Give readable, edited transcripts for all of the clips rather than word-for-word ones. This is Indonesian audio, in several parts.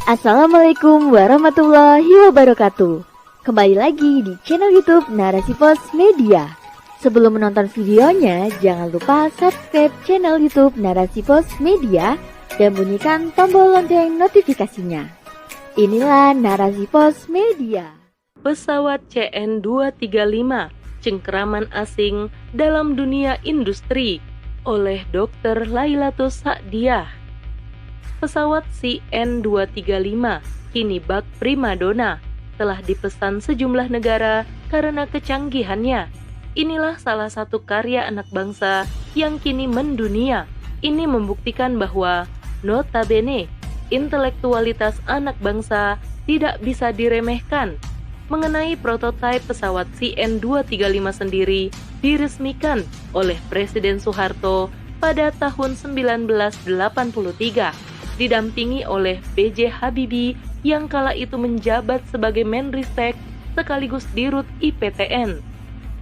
Assalamualaikum warahmatullahi wabarakatuh. Kembali lagi di channel YouTube Narasi Pos Media. Sebelum menonton videonya, jangan lupa subscribe channel YouTube Narasi Pos Media dan bunyikan tombol lonceng notifikasinya. Inilah Narasi Pos Media. Pesawat CN235, cengkeraman asing dalam dunia industri, oleh Dr. Lailatus Sa'diyah. Pesawat CN235, kini bak primadona, telah dipesan sejumlah negara karena kecanggihannya. Inilah salah satu karya anak bangsa yang kini mendunia. Ini membuktikan bahwa, notabene, intelektualitas anak bangsa tidak bisa diremehkan. Mengenai prototipe pesawat CN235 sendiri diresmikan oleh Presiden Soeharto pada tahun 1983, didampingi oleh B.J. Habibie yang kala itu menjabat sebagai Menristek sekaligus Dirut IPTN.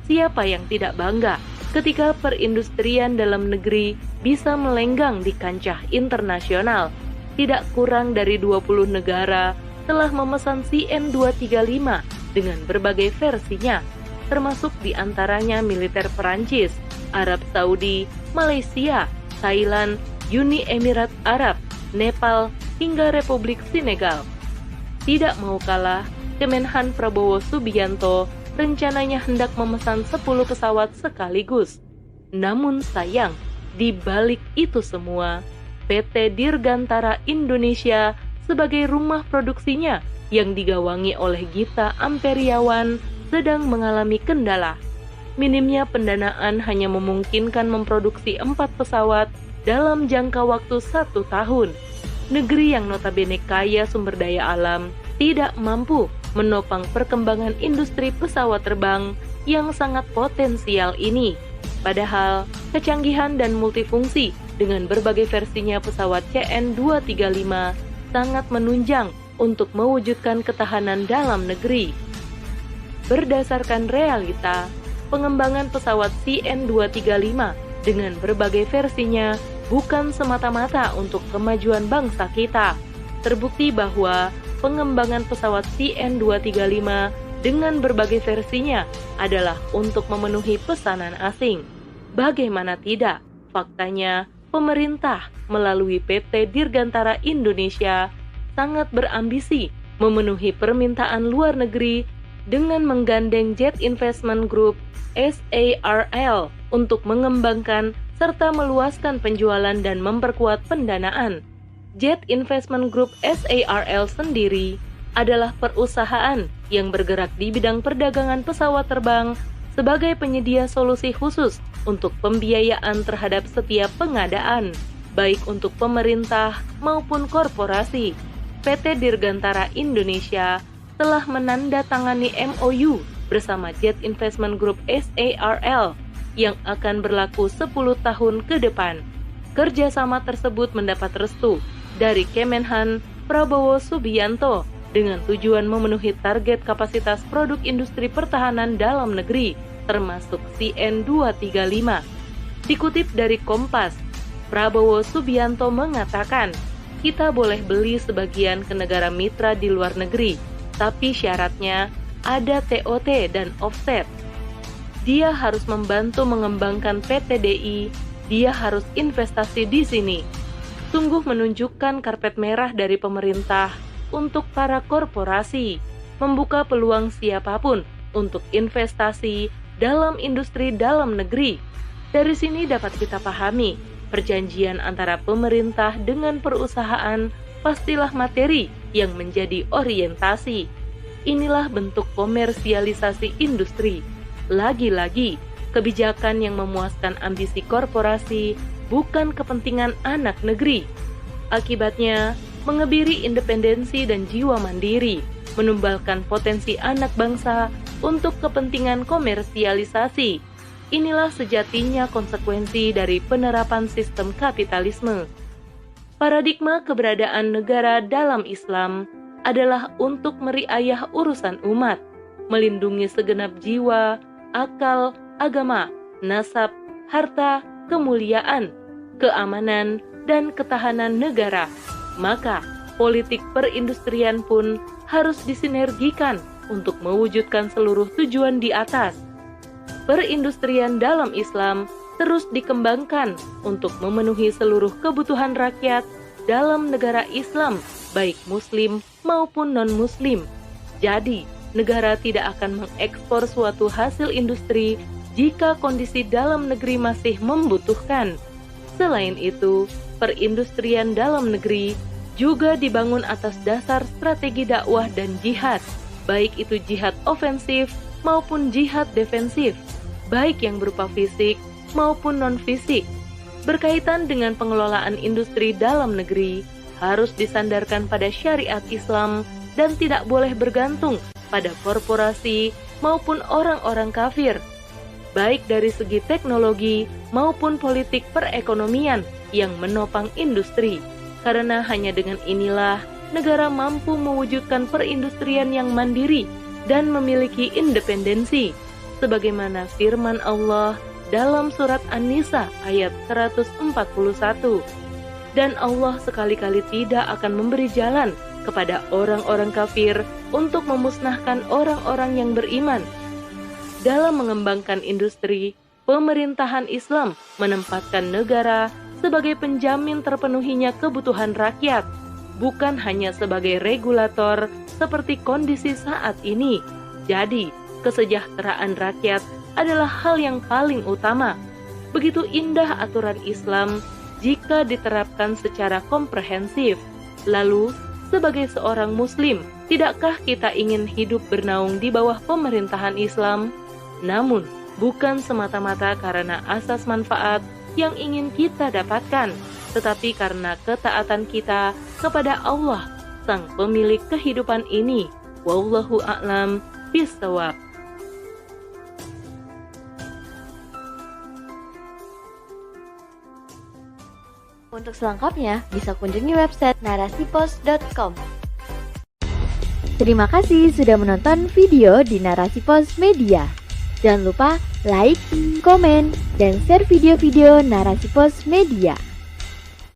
Siapa yang tidak bangga ketika perindustrian dalam negeri bisa melenggang di kancah internasional? Tidak kurang dari 20 negara telah memesan CN235 dengan berbagai versinya, termasuk diantaranya militer Perancis, Arab Saudi, Malaysia, Thailand, Uni Emirat Arab, Nepal, hingga Republik Senegal. Tidak mau kalah, Kemenhan Prabowo Subianto rencananya hendak memesan 10 pesawat sekaligus. Namun sayang, di balik itu semua, PT Dirgantara Indonesia sebagai rumah produksinya yang digawangi oleh Gita Amperiawan sedang mengalami kendala. Minimnya pendanaan hanya memungkinkan memproduksi 4 pesawat dalam jangka waktu 1 tahun. Negeri yang notabene kaya sumber daya alam tidak mampu menopang perkembangan industri pesawat terbang yang sangat potensial ini. Padahal, kecanggihan dan multifungsi dengan berbagai versinya pesawat CN235 sangat menunjang untuk mewujudkan ketahanan dalam negeri. Berdasarkan realita, pengembangan pesawat CN235 dengan berbagai versinya bukan semata-mata untuk kemajuan bangsa kita. Terbukti bahwa pengembangan pesawat CN235 dengan berbagai versinya adalah untuk memenuhi pesanan asing. Bagaimana tidak? Faktanya, pemerintah melalui PT Dirgantara Indonesia sangat berambisi memenuhi permintaan luar negeri dengan menggandeng Jet Investment Group (SARL) untuk mengembangkan serta meluaskan penjualan dan memperkuat pendanaan. Jet Investment Group (SARL) sendiri adalah perusahaan yang bergerak di bidang perdagangan pesawat terbang sebagai penyedia solusi khusus untuk pembiayaan terhadap setiap pengadaan, baik untuk pemerintah maupun korporasi. PT Dirgantara Indonesia telah menandatangani MOU bersama Jet Investment Group (SARL) yang akan berlaku 10 tahun ke depan. Kerjasama tersebut mendapat restu dari Kemenhan Prabowo Subianto dengan tujuan memenuhi target kapasitas produk industri pertahanan dalam negeri, termasuk CN235. Dikutip dari Kompas, Prabowo Subianto mengatakan, "Kita boleh beli sebagian ke negara mitra di luar negeri, tapi syaratnya ada TOT dan offset. Dia harus membantu mengembangkan PTDI, dia harus investasi di sini." Sungguh menunjukkan karpet merah dari pemerintah untuk para korporasi, membuka peluang siapapun untuk investasi dalam industri dalam negeri. Dari sini dapat kita pahami, perjanjian antara pemerintah dengan perusahaan pastilah materi yang menjadi orientasi. Inilah bentuk komersialisasi industri. Lagi-lagi, kebijakan yang memuaskan ambisi korporasi bukan kepentingan anak negeri. Akibatnya, mengebiri independensi dan jiwa mandiri, menumbalkan potensi anak bangsa untuk kepentingan komersialisasi. Inilah sejatinya konsekuensi dari penerapan sistem kapitalisme. Paradigma keberadaan negara dalam Islam adalah untuk meriayah urusan umat, melindungi segenap jiwa, akal, agama, nasab, harta, kemuliaan, keamanan, dan ketahanan negara. Maka, politik perindustrian pun harus disinergikan untuk mewujudkan seluruh tujuan di atas. Perindustrian dalam Islam terus dikembangkan untuk memenuhi seluruh kebutuhan rakyat dalam negara Islam, baik Muslim maupun non-Muslim. Jadi, negara tidak akan mengekspor suatu hasil industri jika kondisi dalam negeri masih membutuhkan. Selain itu, perindustrian dalam negeri juga dibangun atas dasar strategi dakwah dan jihad, baik itu jihad ofensif maupun jihad defensif, baik yang berupa fisik maupun non-fisik. Berkaitan dengan pengelolaan industri dalam negeri, harus disandarkan pada syariat Islam dan tidak boleh bergantung pada korporasi maupun orang-orang kafir, baik dari segi teknologi maupun politik perekonomian yang menopang industri. Karena hanya dengan inilah negara mampu mewujudkan perindustrian yang mandiri dan memiliki independensi, sebagaimana firman Allah dalam surat An-Nisa ayat 141. Dan Allah sekali-kali tidak akan memberi jalan kepada orang-orang kafir untuk memusnahkan orang-orang yang beriman. Dalam mengembangkan industri, pemerintahan Islam menempatkan negara sebagai penjamin terpenuhinya kebutuhan rakyat, bukan hanya sebagai regulator seperti kondisi saat ini. Jadi, kesejahteraan rakyat adalah hal yang paling utama. Begitu indah aturan Islam jika diterapkan secara komprehensif. Lalu, sebagai seorang Muslim, tidakkah kita ingin hidup bernaung di bawah pemerintahan Islam? Namun, bukan semata-mata karena asas manfaat yang ingin kita dapatkan, tetapi karena ketaatan kita kepada Allah, Sang Pemilik kehidupan ini. Wallahu a'lam bishawab. Untuk selengkapnya, bisa kunjungi website narasipos.com. Terima kasih sudah menonton video di Narasi Pos Media. Jangan lupa like, komen, dan share video-video Narasi Pos Media.